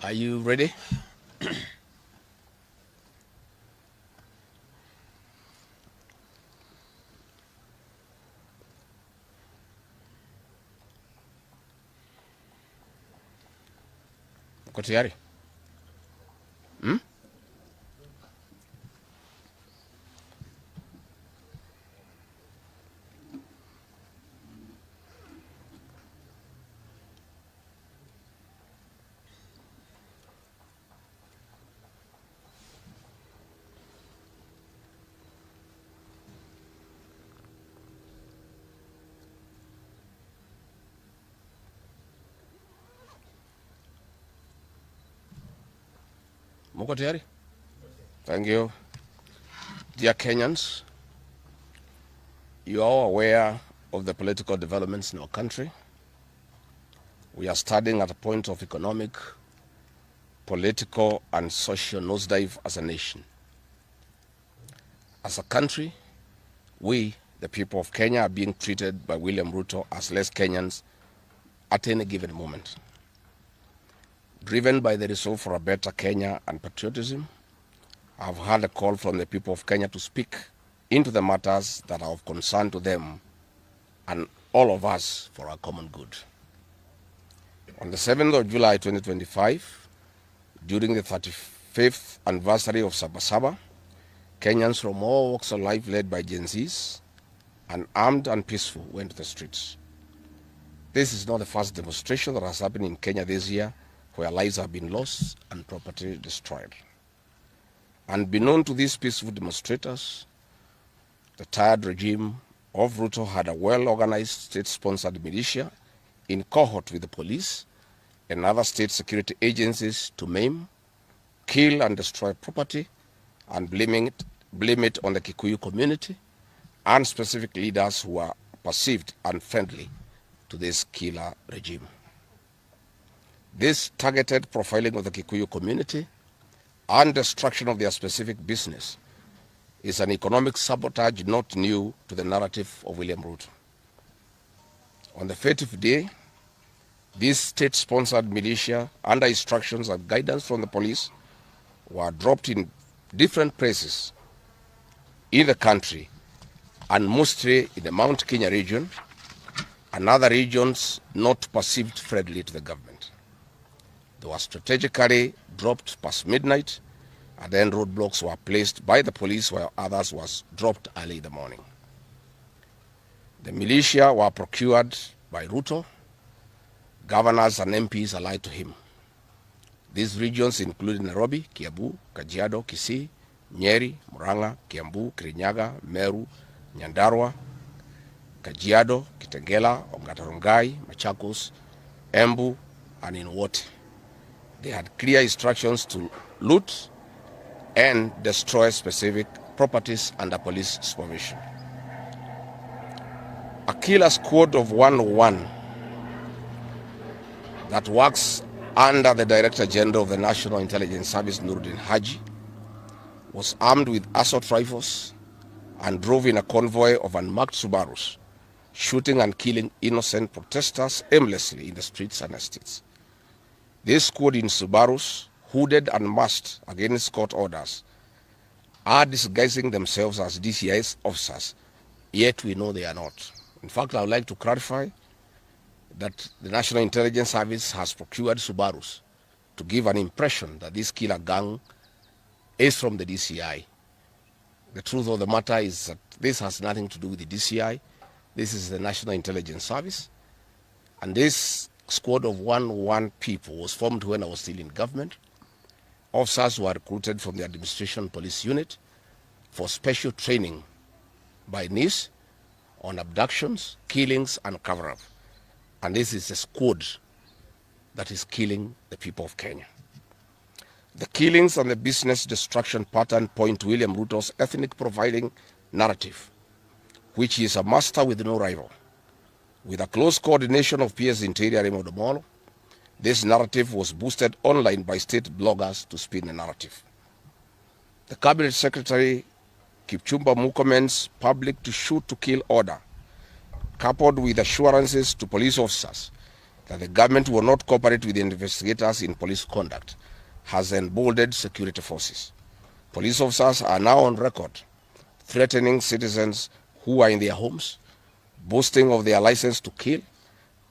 Are you ready? Uko tayari? Muko tayari? Thank you. Dear Kenyans, you are all aware of the political developments in our country. We are standing at a point of economic, political, and social nosedive as a nation. As a country, we, the people of Kenya, are being treated by William Ruto as less Kenyans at any given moment. Driven by the resolve for a better Kenya and patriotism, I've had a call from the people of Kenya to speak into the matters that are of concern to them and all of us for our common good. On the 7th of July 2025, during the 35th anniversary of Sabasaba, Kenyans from all walks of life led by Gen Zs, unarmed and peaceful, went to the streets. This is not the first demonstration that has happened in Kenya this year where lives have been lost and property destroyed. Unbeknown to these peaceful demonstrators, the tired regime of Ruto had a well-organized state-sponsored militia in cohort with the police and other state security agencies to maim, kill and destroy property and blame it on the Kikuyu community and specific leaders who are perceived unfriendly to this killer regime. This targeted profiling of the Kikuyu community and destruction of their specific business is an economic sabotage not new to the narrative of William Ruto. On the 30th day, this state-sponsored militia, under instructions and guidance from the police, were dropped in different places in the country, and mostly in the Mount Kenya region and other regions not perceived friendly to the government. They were strategically dropped past midnight, and then roadblocks were placed by the police while others was dropped early in the morning. The militia were procured by Ruto. Governors and MPs allied to him. These regions include Nairobi, Kiambu, Kajiado, Kisii, Nyeri, Murang'a, Kiambu, Kirinyaga, Meru, Nyandarua, Kajiado, Kitengela, Ongata-Rongai, Machakos, Embu, and in Wote. They had clear instructions to loot and destroy specific properties under police supervision. A killer squad of 101 that works under the Director General of the National Intelligence Service, Nuruddin Haji, was armed with assault rifles and drove in a convoy of unmarked Subarus, shooting and killing innocent protesters aimlessly in the streets and estates. This squad in Subarus, hooded and masked against court orders, are disguising themselves as DCI's officers, yet we know they are not. In fact, I would like to clarify that the National Intelligence Service has procured Subarus to give an impression that this killer gang is from the DCI. The truth of the matter is that this has nothing to do with the DCI. This is the National Intelligence Service. And this squad of 101 people was formed when I was still in government. Officers were recruited from the Administration Police Unit for special training by NIS on abductions, killings, and cover-up. And this is a squad that is killing the people of Kenya. The killings and the business destruction pattern point to William Ruto's ethnic profiling narrative, which is a master with no rival. With a close coordination of PS Interior Raymond Omolo, this narrative was boosted online by state bloggers to spin the narrative. The Cabinet Secretary Kipchumba Murkomen's public to shoot to kill order, coupled with assurances to police officers, that the government will not cooperate with the investigators in police conduct has emboldened security forces. Police officers are now on record threatening citizens who are in their homes, boasting of their license to kill,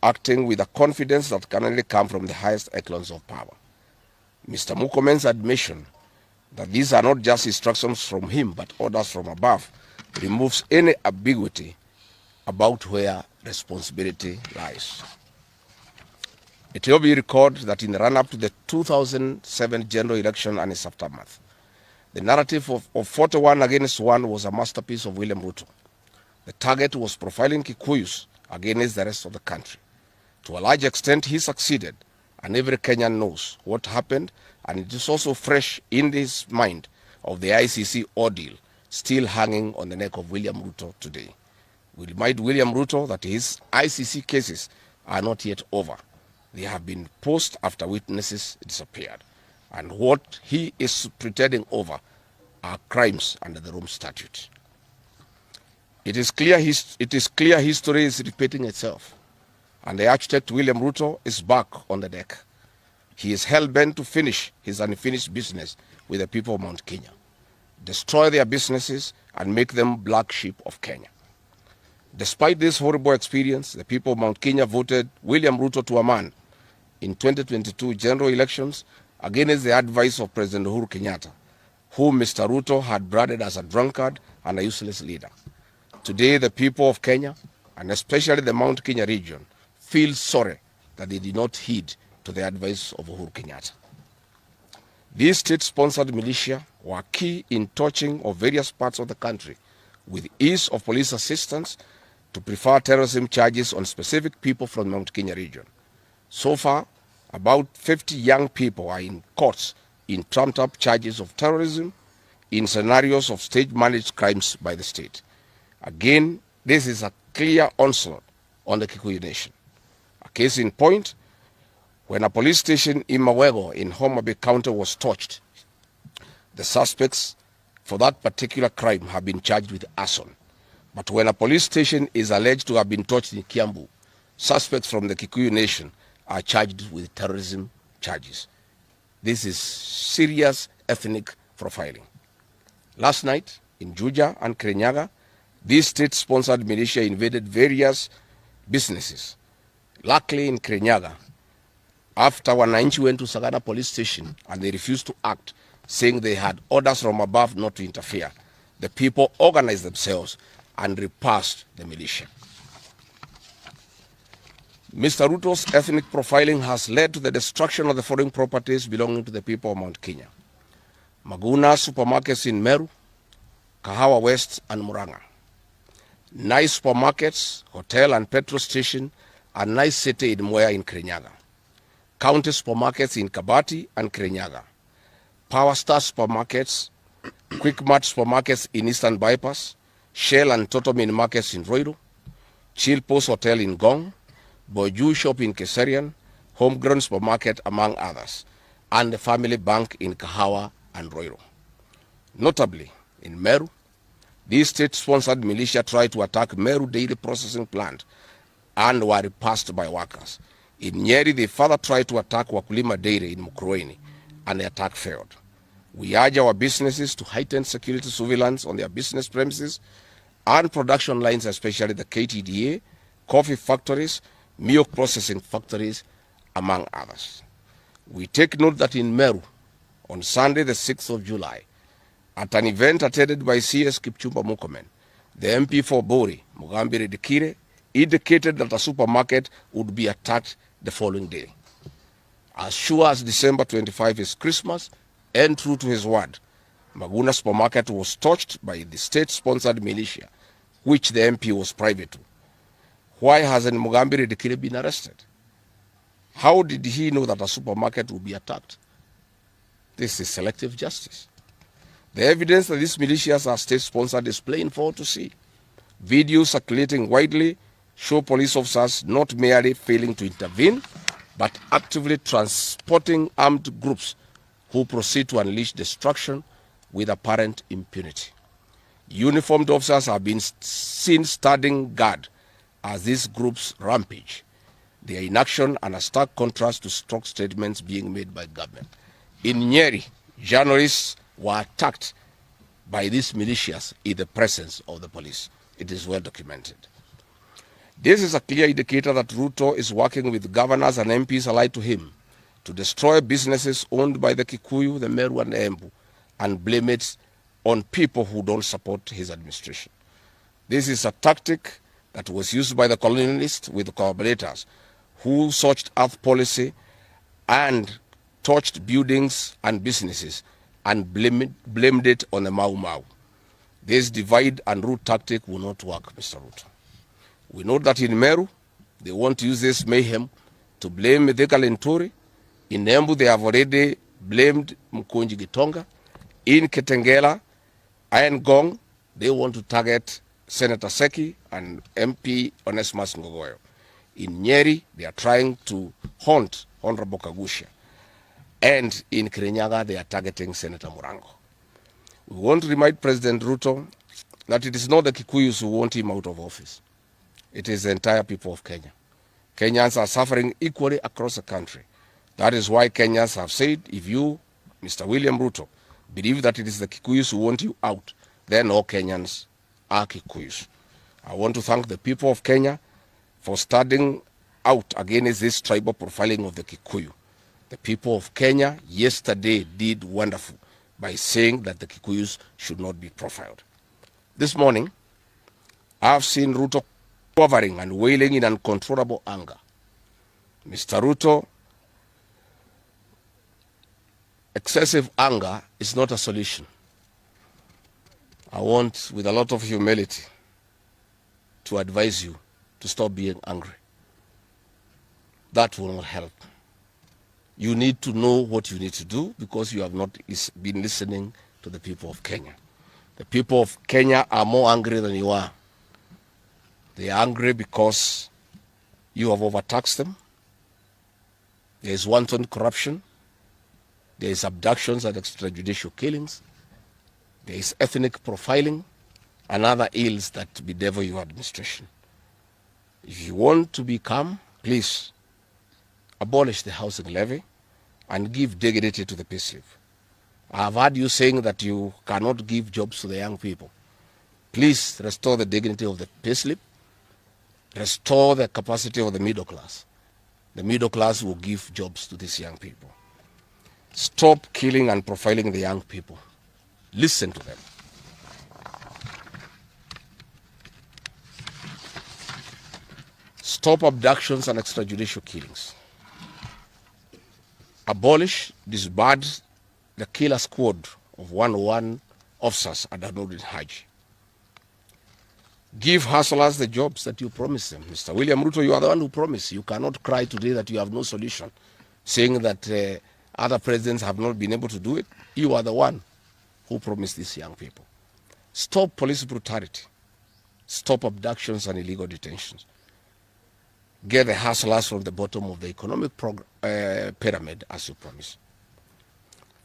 acting with a confidence that can only come from the highest echelons of power. Mr. Mukomen's admission that these are not just instructions from him but orders from above removes any ambiguity about where responsibility lies. It will be recalled that in the run-up to the 2007 general election and its aftermath, the narrative of 41 against 1 was a masterpiece of William Ruto. The target was profiling Kikuyus against the rest of the country. To a large extent, he succeeded, and every Kenyan knows what happened, and it is also fresh in his mind of the ICC ordeal still hanging on the neck of William Ruto today. We remind William Ruto that his ICC cases are not yet over. They have been posed after witnesses disappeared, and what he is pretending over are crimes under the Rome Statute. It is clear history is repeating itself, and the architect William Ruto is back on the deck. He is hell-bent to finish his unfinished business with the people of Mount Kenya, destroy their businesses, and make them black sheep of Kenya. Despite this horrible experience, the people of Mount Kenya voted William Ruto to a man in 2022 general elections against the advice of President Uhuru Kenyatta, whom Mr. Ruto had branded as a drunkard and a useless leader. Today, the people of Kenya, and especially the Mount Kenya region, feel sorry that they did not heed to the advice of Uhuru Kenyatta. These state-sponsored militia were key in touching of various parts of the country with ease of police assistance to prefer terrorism charges on specific people from the Mount Kenya region. So far, about 50 young people are in courts in trumped-up charges of terrorism in scenarios of state-managed crimes by the state. Again, this is a clear onslaught on the Kikuyu nation. A case in point, when a police station in Mawego in Homa Bay County was torched, the suspects for that particular crime have been charged with arson. But when a police station is alleged to have been torched in Kiambu, suspects from the Kikuyu nation are charged with terrorism charges. This is serious ethnic profiling. Last night, in Juja and Kirinyaga, these state-sponsored militia invaded various businesses. Luckily, in Kirinyaga, after Wananchi went to Sagana police station and they refused to act, saying they had orders from above not to interfere, the people organized themselves and repulsed the militia. Mr. Ruto's ethnic profiling has led to the destruction of the foreign properties belonging to the people of Mount Kenya. Maguna supermarkets in Meru, Gachagua'S and Murang'a. Nice supermarkets, hotel and petrol station, and nice city in Mwea in Kirinyaga. County supermarkets in Kabati and Kirinyaga. Power Star supermarkets, Quick Mart supermarkets in Eastern Bypass, Shell and Total Mini markets in Ruto, Chill Post Hotel in Gong, Boju Shop in Keserian, Homegrown Supermarket among others, and the Family Bank in Kahawa and Ruto. Notably, in Meru, these state-sponsored militia tried to attack Meru Dairy Processing Plant and were repulsed by workers. In Nyeri, they further tried to attack Wakulima Dairy in Mukurweini, and the attack failed. We urge our businesses to heighten security surveillance on their business premises and production lines, especially the KTDA, coffee factories, milk processing factories, among others. We take note that in Meru, on Sunday the 6th of July, at an event attended by CS Kipchumba Murkomen, the MP for Bori, Mugambire Dikire, indicated that a supermarket would be attacked the following day. As sure as December 25 is Christmas, and true to his word, Maguna supermarket was touched by the state-sponsored militia, which the MP was private to. Why hasn't Mugambire Dikire been arrested? How did he know that a supermarket would be attacked? This is selective justice. The evidence that these militias are state-sponsored is plain for all to see. Videos circulating widely show police officers not merely failing to intervene, but actively transporting armed groups who proceed to unleash destruction with apparent impunity. Uniformed officers have been seen standing guard as these groups rampage. their inaction and a stark contrast to strong statements being made by government. In Nyeri, journalists were attacked by these militias in the presence of the police. It is well documented. This is a clear indicator that Ruto is working with governors and MPs allied to him to destroy businesses owned by the Kikuyu, the Meru, and the Embu, and blame it on people who don't support his administration. This is a tactic that was used by the colonialists with collaborators who searched earth policy and torched buildings and businesses and blamed it on the Mau Mau. This divide and rule tactic will not work, Mr. Ruto. We know that in Meru, they want to use this mayhem to blame Mithika Linturi. In Embu, they have already blamed Mkonji Gitonga. In Kitengela, Iron Gong, they want to target Senator Seki and MP Onesmus Ngogoyo. In Nyeri, they are trying to haunt Honorable Kagusha. And in Kirinyaga, they are targeting Senator Murango. We want to remind President Ruto that it is not the Kikuyus who want him out of office. It is the entire people of Kenya. Kenyans are suffering equally across the country. That is why Kenyans have said, if you, Mr. William Ruto, believe that it is the Kikuyus who want you out, then all Kenyans are Kikuyus. I want to thank the people of Kenya for standing out against this tribal profiling of the Kikuyu. The people of Kenya yesterday did wonderful by saying that the Kikuyus should not be profiled. This morning, I have seen Ruto quivering and wailing in uncontrollable anger. Mr. Ruto, excessive anger is not a solution. I want, with a lot of humility, to advise you to stop being angry. That will not help. You need to know what you need to do because you have not been listening to the people of Kenya. The people of Kenya are more angry than you are. They are angry because you have overtaxed them. There is wanton corruption. There is abductions and extrajudicial killings. There is ethnic profiling and other ills that bedevil your administration. If you want to be calm, please abolish the housing levy and give dignity to the payslip. I have heard you saying that you cannot give jobs to the young people. Please restore the dignity of the payslip. Restore the capacity of the middle class. The middle class will give jobs to these young people. Stop killing and profiling the young people. Listen to them. Stop abductions and extrajudicial killings. Abolish, disband the killer squad of 101 officers at Danudin Haji. Give hustlers the jobs that you promised them. Mr. William Ruto, you are the one who promised. You cannot cry today that you have no solution, saying that other presidents have not been able to do it. You are the one who promised these young people. Stop police brutality. Stop abductions and illegal detentions. Get the hustlers from the bottom of the economic pyramid as you promised.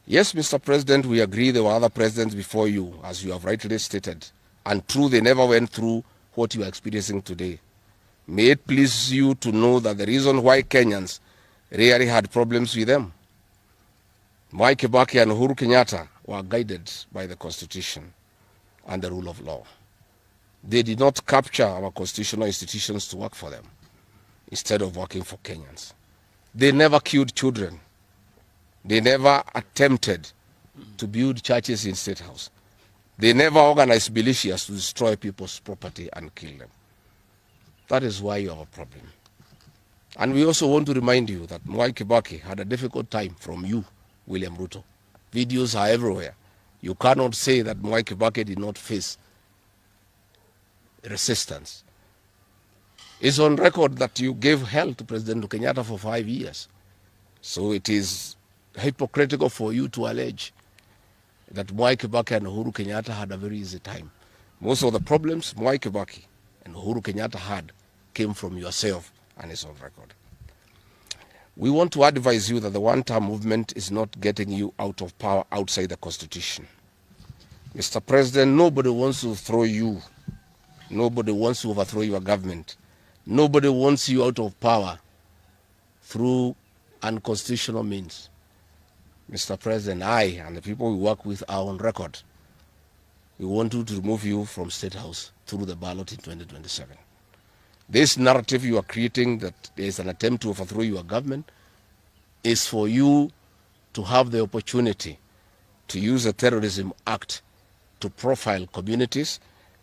Yes, Mr. President, we agree there were other presidents before you, as you have rightly stated. And true, they never went through what you are experiencing today. May it please you to know that the reason why Kenyans rarely had problems with them, Mwai Kibaki and Uhuru Kenyatta were guided by the Constitution and the rule of law. They did not capture our constitutional institutions to work for them, instead of working for Kenyans. They never killed children. They never attempted to build churches in State House. They never organized militias to destroy people's property and kill them. That is why you have a problem. And we also want to remind you that Mwai Kibaki had a difficult time from you, William Ruto. Videos are everywhere. You cannot say that Mwai Kibaki did not face resistance. It's on record that you gave hell to President Kenyatta for 5 years. So it is hypocritical for you to allege that Mwai Kibaki and Uhuru Kenyatta had a very easy time. Most of the problems Mwai Kibaki and Uhuru Kenyatta had came from yourself, and it's on record. We want to advise you that the one-term movement is not getting you out of power outside the Constitution. Mr. President, nobody wants to throw you. Nobody wants to overthrow your government. Nobody wants you out of power through unconstitutional means. Mr. President, I and the people we work with are on record. We want to remove you from State House through the ballot in 2027. This narrative you are creating that there is an attempt to overthrow your government is for you to have the opportunity to use the Terrorism Act to profile communities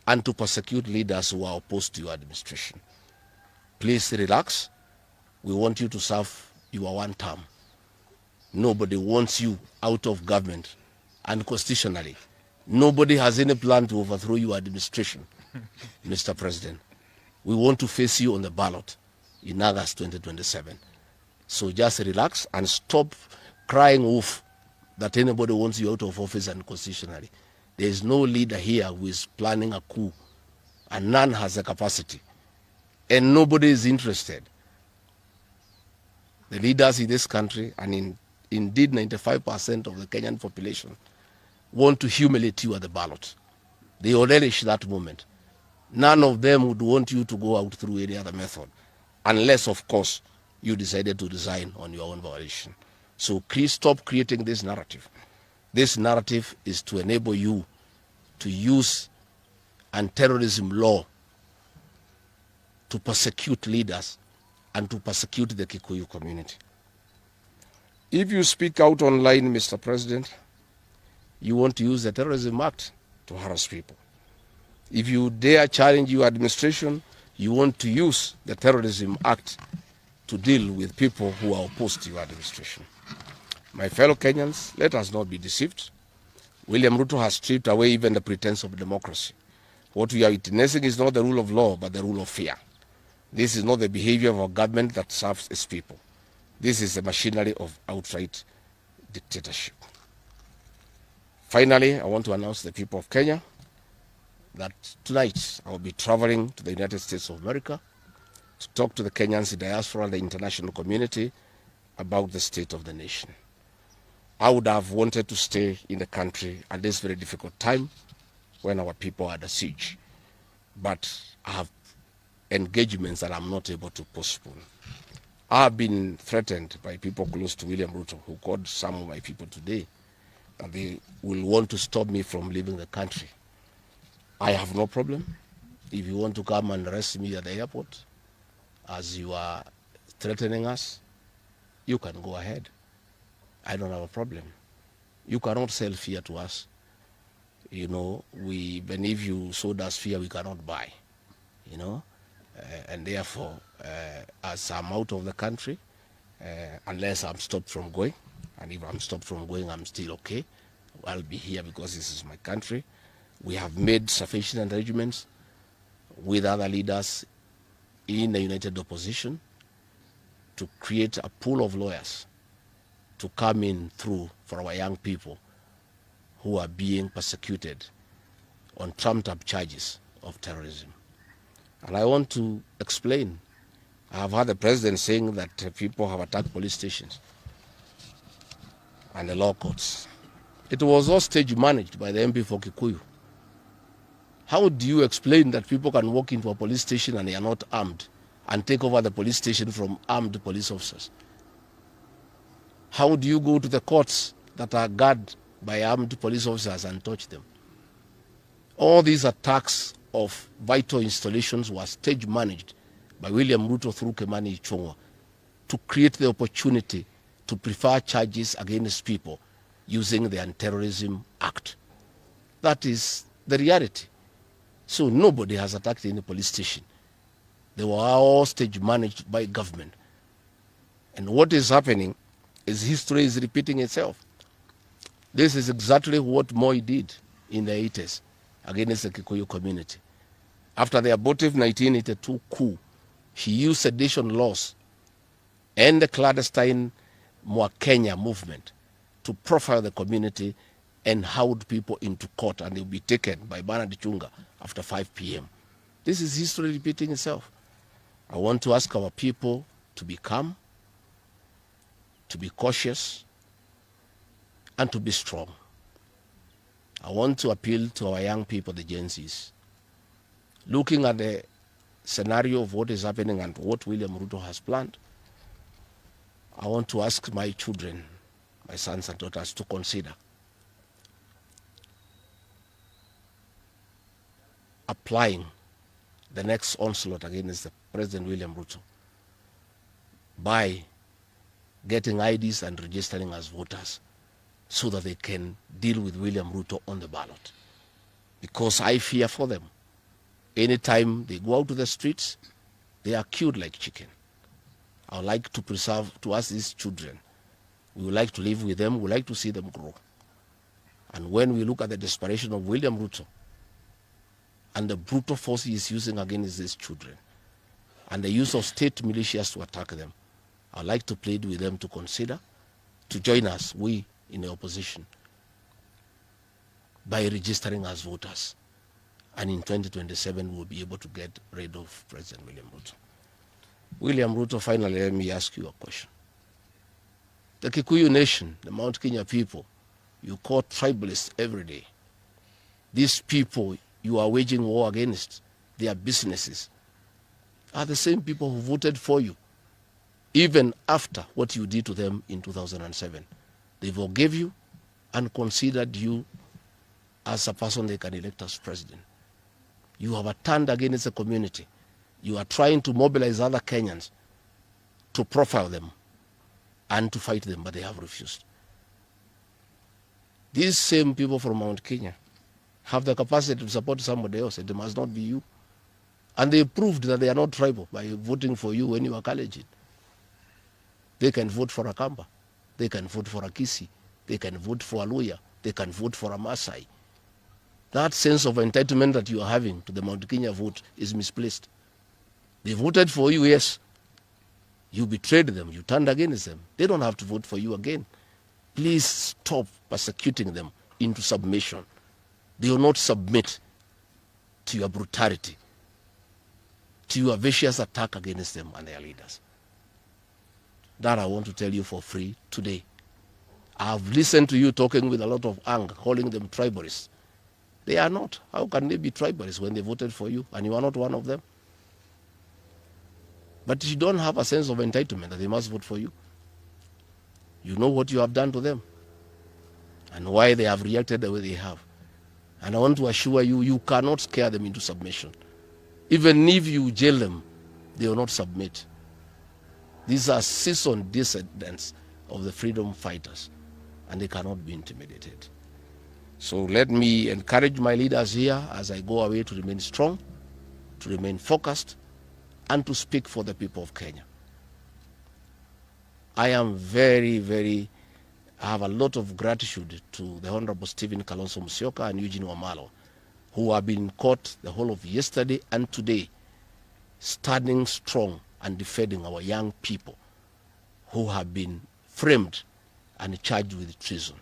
and to persecute leaders who are opposed to your administration. Please relax. We want you to serve your one term. Nobody wants you out of government, and constitutionally, nobody has any plan to overthrow your administration, Mr. President. We want to face you on the ballot in August 2027. So just relax and stop crying wolf that anybody wants you out of office unconstitutionally. There is no leader here who is planning a coup, and none has the capacity. And nobody is interested. The leaders in this country, and indeed 95% of the Kenyan population, want to humiliate you at the ballot. They relish that moment. None of them would want you to go out through any other method, unless, of course, you decided to resign on your own volition. So please stop creating this narrative. This narrative is to enable you to use anti-terrorism law to persecute leaders and to persecute the Kikuyu community. If you speak out online, Mr. President, you want to use the Terrorism Act to harass people. If you dare challenge your administration, you want to use the Terrorism Act to deal with people who are opposed to your administration. My fellow Kenyans, let us not be deceived. William Ruto has stripped away even the pretense of democracy. What we are witnessing is not the rule of law, but the rule of fear. This is not the behavior of a government that serves its people. This is the machinery of outright dictatorship. Finally, I want to announce to the people of Kenya that tonight I will be traveling to the United States of America to talk to the Kenyans in diaspora and the international community about the state of the nation. I would have wanted to stay in the country at this very difficult time when our people are under siege, but I have engagements that I'm not able to postpone. I have been threatened by people close to William Ruto, who called some of my people today, that they will want to stop me from leaving the country. I have no problem. If you want to come and arrest me at the airport, as you are threatening us, you can go ahead. I don't have a problem. You cannot sell fear to us. You know, even if you sold us fear, we cannot buy. You know, and therefore, as I'm out of the country, unless I'm stopped from going, and if I'm stopped from going, I'm still okay. I'll be here because this is my country. We have made sufficient arrangements with other leaders in the united opposition to create a pool of lawyers to come in through for our young people who are being persecuted on trumped-up charges of terrorism. And I want to explain. I have heard the president saying that people have attacked police stations and the law courts. It was all stage managed by the MP for Kikuyu. How do you explain that people can walk into a police station and they are not armed and take over the police station from armed police officers? How do you go to the courts that are guarded by armed police officers and touch them? All these attacks of vital installations were stage managed by William Ruto through Kimani Ichung'wah to create the opportunity to prefer charges against people using the Anti-Terrorism Act. That is the reality. So nobody has attacked any police station. They were all stage managed by government. And what is happening is history is repeating itself. This is exactly what Moi did in the 80s against the Kikuyu community. After the abortive 1982 coup, he used sedition laws and the clandestine Mwa Kenya movement to profile the community and hold people into court, and they'll be taken by Bernard Chunga after 5 p.m. This is history repeating itself. I want to ask our people to be calm, to be cautious, and to be strong. I want to appeal to our young people, the Gen Zs. Looking at the scenario of what is happening and what William Ruto has planned, I want to ask my children, my sons and daughters, to consider applying the next onslaught against the President William Ruto by getting IDs and registering as voters so that they can deal with William Ruto on the ballot. Because I fear for them. Anytime they go out to the streets, they are killed like chicken. I would like to preserve to us these children. We would like to live with them. We would like to see them grow. And when we look at the desperation of William Ruto and the brutal force he is using against these children and the use of state militias to attack them, I would like to plead with them to consider, to join us, we in the opposition, by registering as voters. And in 2027, we'll be able to get rid of President William Ruto. William Ruto, finally, let me ask you a question. The Kikuyu nation, the Mount Kenya people, you call tribalists every day. These people you are waging war against, their businesses, are the same people who voted for you, even after what you did to them in 2007. They forgave you and considered you as a person they can elect as president. You have turned against the community. You are trying to mobilize other Kenyans to profile them and to fight them, but they have refused. These same people from Mount Kenya have the capacity to support somebody else. It must not be you. And they proved that they are not tribal by voting for you when you are Kalenjin. They can vote for a Kamba. They can vote for a Kisi. They can vote for a Luya. They can vote for a Maasai. That sense of entitlement that you are having to the Mount Kenya vote is misplaced. They voted for you, yes. You betrayed them. You turned against them. They don't have to vote for you again. Please stop persecuting them into submission. They will not submit to your brutality, to your vicious attack against them and their leaders. That I want to tell you for free today. I have listened to you talking with a lot of anger, calling them tribalists. They are not. How can they be tribalists when they voted for you and you are not one of them? But you don't have a sense of entitlement that they must vote for you. You know what you have done to them and why they have reacted the way they have. And I want to assure you, you cannot scare them into submission. Even if you jail them, they will not submit. These are seasoned descendants of the freedom fighters, and they cannot be intimidated. So let me encourage my leaders here as I go away to remain strong, to remain focused, and to speak for the people of Kenya. I am I have a lot of gratitude to the Honorable Stephen Kalonzo Musyoka and Eugene Wamalwa, who have been in court the whole of yesterday and today, standing strong and defending our young people who have been framed and charged with treason.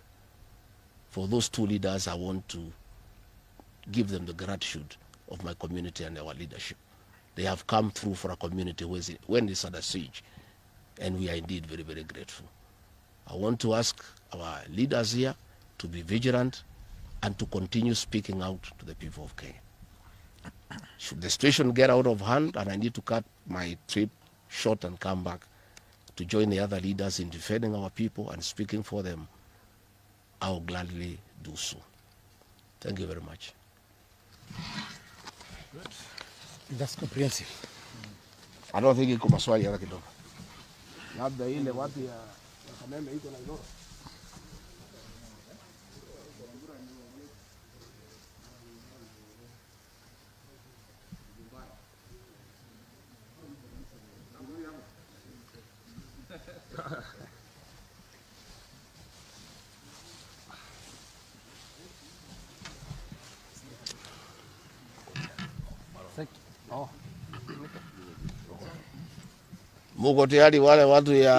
For those two leaders, I want to give them the gratitude of my community and our leadership. They have come through for a community when it's under siege, and we are indeed very, very grateful. I want to ask our leaders here to be vigilant and to continue speaking out to the people of Kenya. Should the situation get out of hand and I need to cut my trip short and come back to join the other leaders in defending our people and speaking for them, I will gladly do so. Thank you very much. Good. That's comprehensive. I don't think iko maswali hata kidogo. Labda ile watu ya Kameme iko na Iloro. Muko tayari wale watu ya